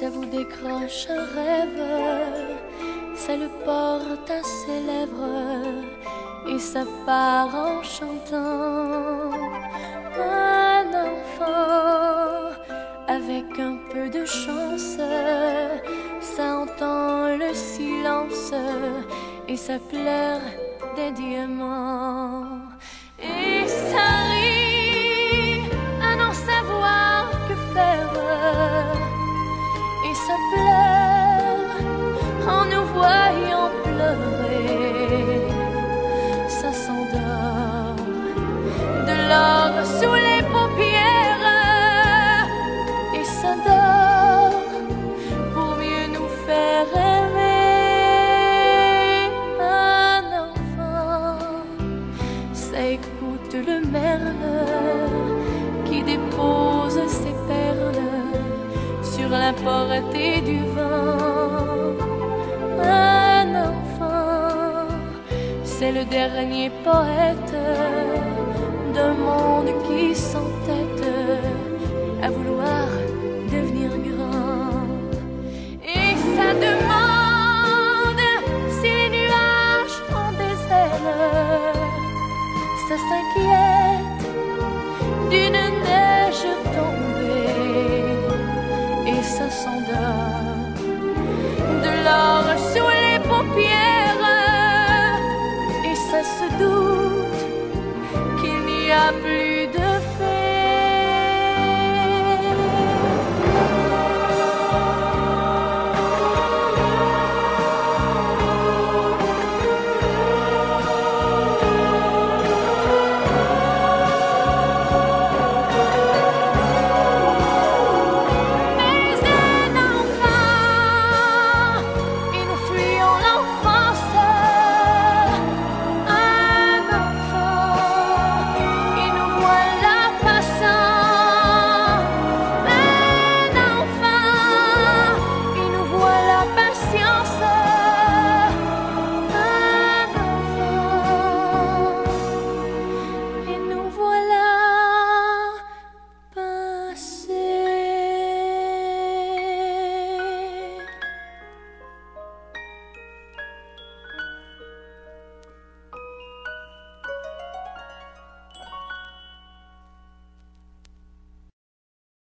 ça vous décroche un rêve, ça le porte à ses lèvres et ça part en chantant. Un enfant avec un peu de chance, ça entend le silence et ça pleure des diamants. Et ça rit à n'en savoir que faire, et ça pleure en nous voyant pleurer. Ça s'endort de l'or sous les paupières, et ça dort pour mieux nous faire rêver. Un enfant, ça écoute le merle qui dépose ses perles sur la portée du vent. Un enfant, c'est le dernier poète d'un monde qui s'enterre.